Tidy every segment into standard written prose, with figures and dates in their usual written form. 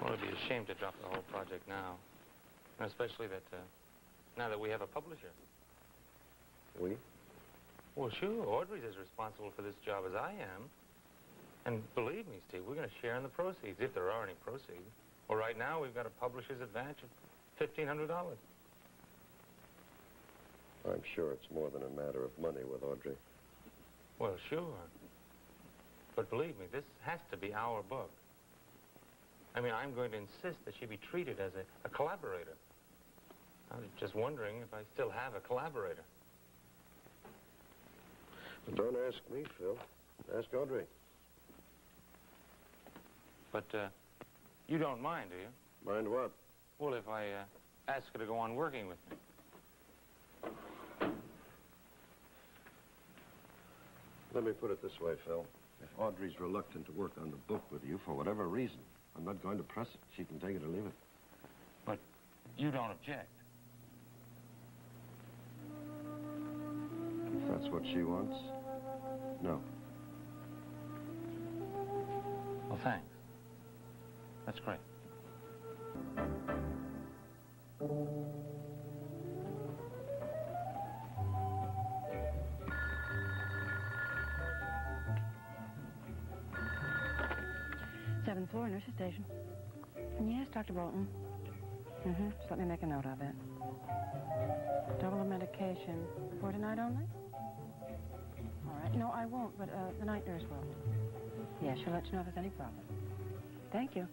Well, it'd be a shame to drop the whole project now. And especially that, now that we have a publisher. We? Well, sure. Audrey's as responsible for this job as I am. And believe me, Steve, we're going to share in the proceeds, if there are any proceeds. Well, right now, we've got a publisher's advance of $1,500. I'm sure it's more than a matter of money with Audrey. Well, sure. But believe me, this has to be our book. I mean, I'm going to insist that she be treated as a collaborator. I was just wondering if I still have a collaborator. But don't ask me, Phil. Ask Audrey. But, you don't mind, do you? Mind what? Well, if I ask her to go on working with me. Let me put it this way, Phil. If Audrey's reluctant to work on the book with you for whatever reason, I'm not going to press it. She can take it or leave it. But you don't object. If that's what she wants, no. Well, thanks. That's great. Seventh floor, nurse's station. Yes, Dr. Bolton. Just let me make a note of it. Double of medication. For tonight only? All right. No, I won't, but the night nurse will. Yes, she'll let you know if there's any problem. Thank you.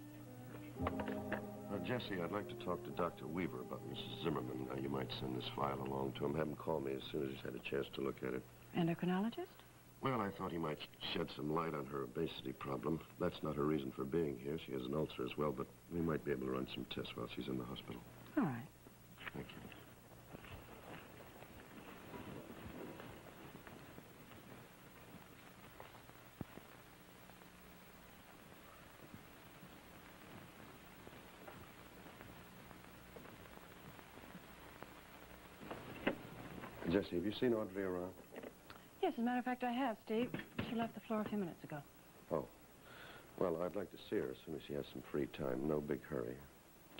Jesse, I'd like to talk to Dr. Weaver about Mrs. Zimmerman. You might send this file along to him. Have him call me as soon as he's had a chance to look at it. Endocrinologist? Well, I thought he might shed some light on her obesity problem. That's not her reason for being here. She has an ulcer as well, but we might be able to run some tests while she's in the hospital. All right. Thank you. Jesse, have you seen Audrey around? Yes, as a matter of fact, I have, Steve. She left the floor a few minutes ago. Oh. Well, I'd like to see her as soon as she has some free time. No big hurry.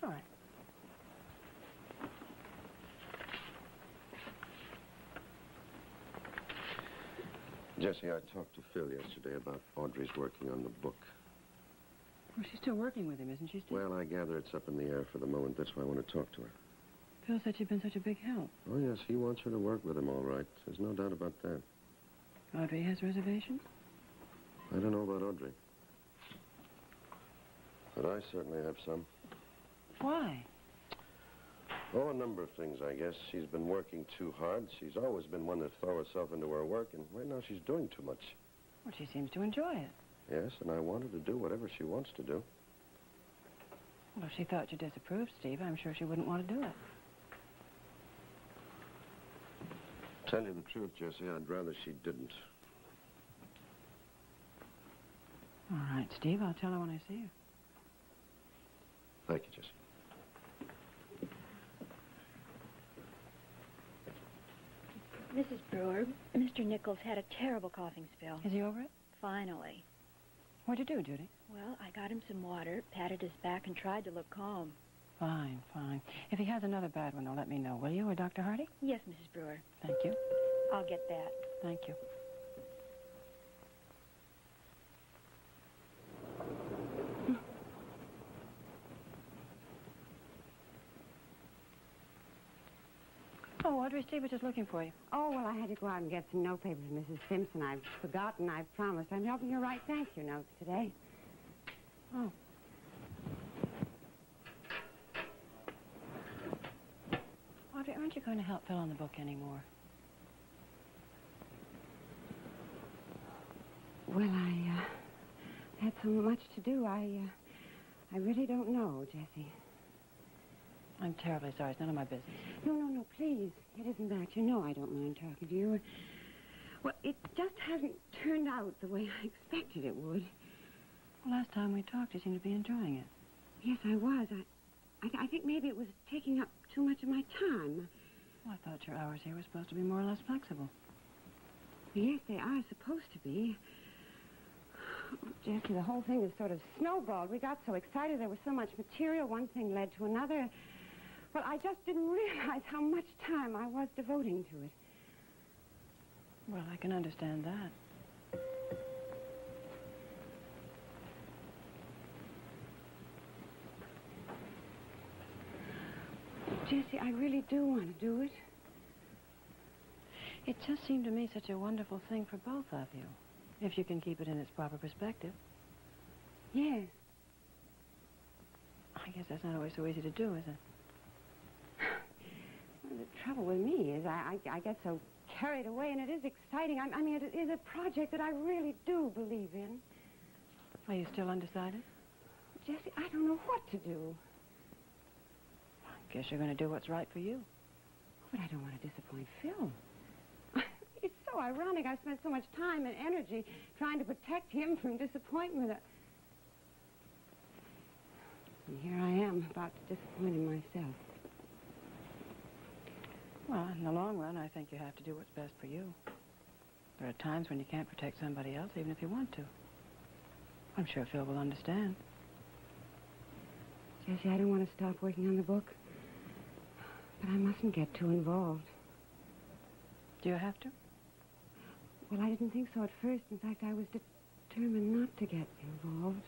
All right. Jesse, I talked to Phil yesterday about Audrey's working on the book. Well, she's still working with him, isn't she, Steve? Well, I gather it's up in the air for the moment. That's why I want to talk to her. Phil said she'd been such a big help. Oh, yes, he wants her to work with him, all right. There's no doubt about that. Audrey has reservations? I don't know about Audrey. But I certainly have some. Why? Oh, a number of things, I guess. She's been working too hard. She's always been one to throw herself into her work, and right now she's doing too much. Well, she seems to enjoy it. Yes, and I want her to do whatever she wants to do. Well, if she thought you disapproved, Steve, I'm sure she wouldn't want to do it. Tell you the truth, Jesse, I'd rather she didn't. All right, Steve, I'll tell her when I see her. Thank you, Jesse. Mrs. Brewer, Mr. Nichols had a terrible coughing spell. Is he over it? Finally. What'd you do, Judy? Well, I got him some water, patted his back, and tried to look calm. Fine, fine. If he has another bad one, though, let me know, will you, or Dr. Hardy? Yes, Mrs. Brewer. Thank you. I'll get that. Thank you. Oh, Audrey, Steve was just looking for you. Oh, well, I had to go out and get some notepaper for Mrs. Simpson. I've forgotten. I've promised. I'm helping her write thank you notes today. Oh. Audrey, aren't you going to help Phil on the book anymore? Well, I had so much to do. I really don't know, Jessie. I'm terribly sorry. It's none of my business. No, please. It isn't that. You know I don't mind talking to you. Well, it just hasn't turned out the way I expected it would. Well, last time we talked, you seemed to be enjoying it. Yes, I was. I think maybe it was taking up too much of my time. Well, I thought your hours here were supposed to be more or less flexible. Yes, they are supposed to be. Oh, Jesse, the whole thing is sort of snowballed. We got so excited. There was so much material. One thing led to another. Well, I just didn't realize how much time I was devoting to it. Well, I can understand that. Jesse, I really do want to do it. It just seemed to me such a wonderful thing for both of you, if you can keep it in its proper perspective. Yes. I guess that's not always so easy to do, is it? Well, the trouble with me is I get so carried away, and it is exciting. I mean, it is a project that I really do believe in. Are you still undecided? Jesse, I don't know what to do. I guess you're going to do what's right for you. But I don't want to disappoint Phil. It's so ironic. I spent so much time and energy trying to protect him from disappointment. And here I am, about to disappoint him myself. Well, in the long run, I think you have to do what's best for you. There are times when you can't protect somebody else, even if you want to. I'm sure Phil will understand. Jesse, I don't want to stop working on the book. But I mustn't get too involved. Do you have to? Well, I didn't think so at first. In fact, I was determined not to get involved.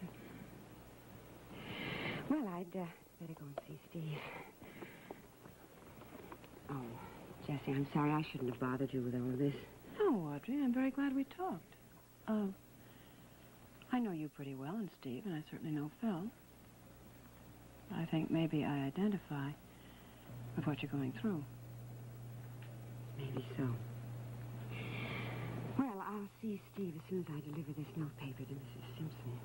Well, I'd better go and see Steve. Oh, Jesse, I'm sorry. I shouldn't have bothered you with all of this. No, Audrey, I'm very glad we talked. I know you pretty well, and Steve, and I certainly know Phil. I think maybe I identify with what you're going through. Maybe so. Well, I'll see Steve as soon as I deliver this notepaper to Mrs. Simpson.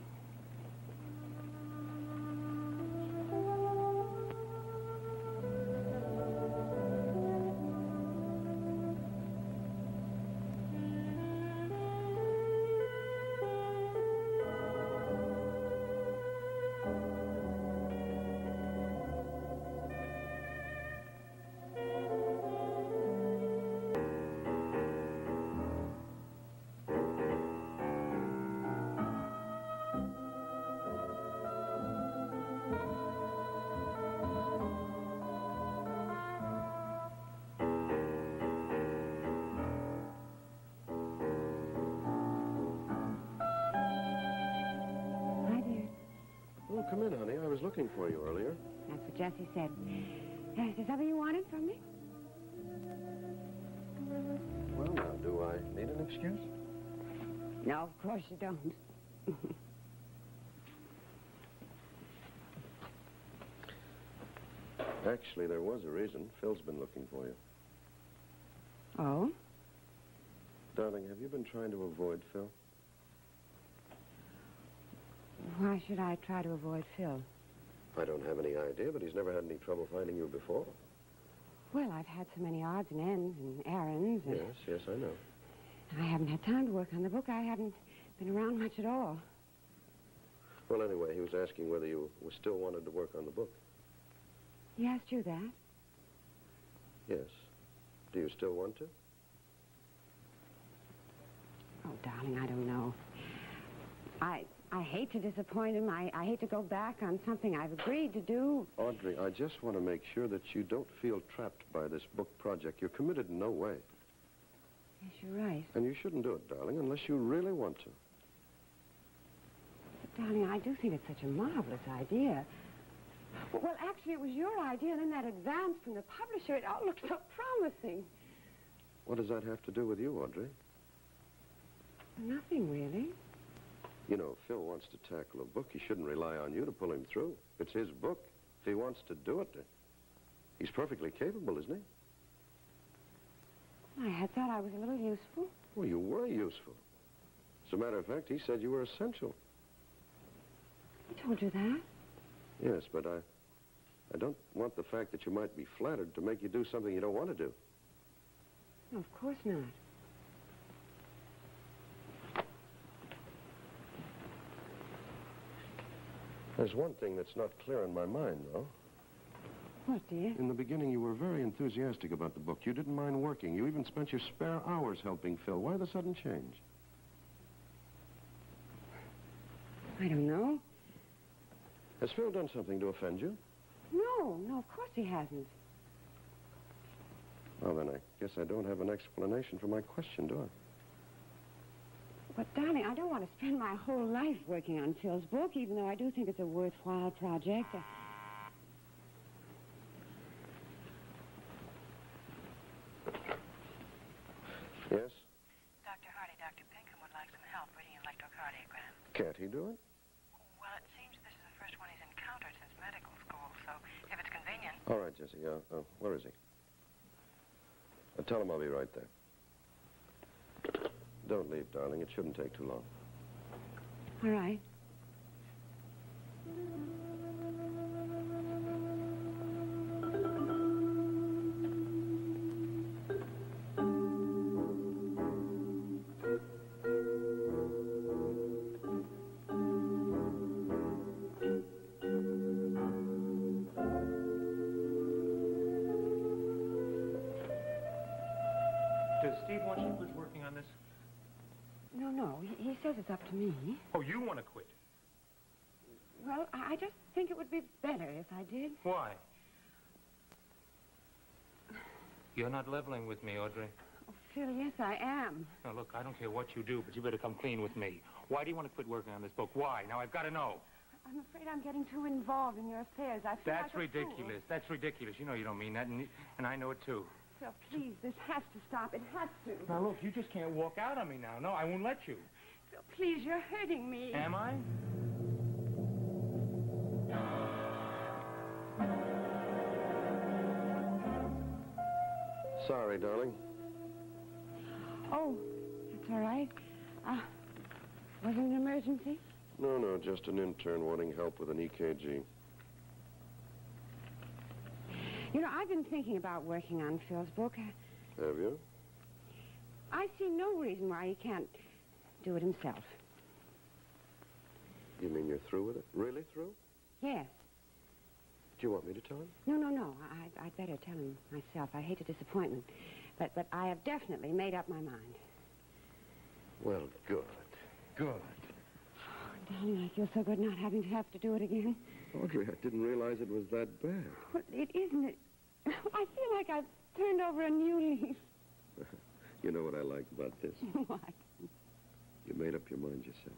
Come in, honey. I was looking for you earlier. That's what Jesse said. Is there something you wanted from me? Well, now, do I need an excuse? No, of course you don't. Actually, there was a reason. Phil's been looking for you. Oh? Darling, have you been trying to avoid Phil? Why should I try to avoid Phil? I don't have any idea, but he's never had any trouble finding you before. Well, I've had so many odds and ends and errands. And Yes, I know. I haven't had time to work on the book. I haven't been around much at all. Well, anyway, he was asking whether you still wanted to work on the book. He asked you that? Yes. Do you still want to? Oh, darling, I don't know. I hate to disappoint him. I hate to go back on something I've agreed to do. Audrey, I just want to make sure that you don't feel trapped by this book project. You're committed in no way. Yes, you're right. And you shouldn't do it, darling, unless you really want to. But, darling, I do think it's such a marvelous idea. Well, actually, it was your idea, and then that advance from the publisher, it all looked so promising. What does that have to do with you, Audrey? Nothing, really. You know, if Phil wants to tackle a book, he shouldn't rely on you to pull him through. It's his book. If he wants to do it, he's perfectly capable, isn't he? I had thought I was a little useful. Well, you were useful. As a matter of fact, he said you were essential. He told you that? Yes, but I don't want the fact that you might be flattered to make you do something you don't want to do. No, of course not. There's one thing that's not clear in my mind, though. What, dear? In the beginning, you were very enthusiastic about the book. You didn't mind working. You even spent your spare hours helping Phil. Why the sudden change? I don't know. Has Phil done something to offend you? No, of course he hasn't. Well, then I guess I don't have an explanation for my question, do I? But, darling, I don't want to spend my whole life working on Phil's book, even though I do think it's a worthwhile project. Yes? Dr. Hardy, Dr. Pinkham would like some help reading an electrocardiogram. Can't he do it? Well, it seems this is the first one he's encountered since medical school, so if it's convenient... All right, Jessie. Where is he? Tell him I'll be right there. Don't leave, darling. It shouldn't take too long. All right. Does Steve want you to quit working on this? No. He says it's up to me. Oh, you want to quit? Well, I just think it would be better if I did. Why? You're not leveling with me, Audrey. Oh, Phil, yes, I am. Now, look, I don't care what you do, but you better come clean with me. Why do you want to quit working on this book? Why? Now, I've got to know. I'm afraid I'm getting too involved in your affairs. I feel That's like a fool. ridiculous. That's ridiculous. You know you don't mean that, and I know it, too. Phil, please, this has to stop. It has to. Now, look, you just can't walk out on me now. No, I won't let you. Phil, please, you're hurting me. Am I? Sorry, darling. Oh, that's all right. Was it an emergency? No, just an intern wanting help with an EKG. You know, I've been thinking about working on Phil's book. Have you? I see no reason why he can't do it himself. You mean you're through with it? Really through? Yes. Do you want me to tell him? No. I'd better tell him myself. I hate a disappointment. But I have definitely made up my mind. Well, good. Good. Oh, darling, I feel so good not having to have to do it again. Audrey, I didn't realize it was that bad. Well, it isn't. I feel like I've turned over a new leaf. You know what I like about this? What? You made up your mind yourself.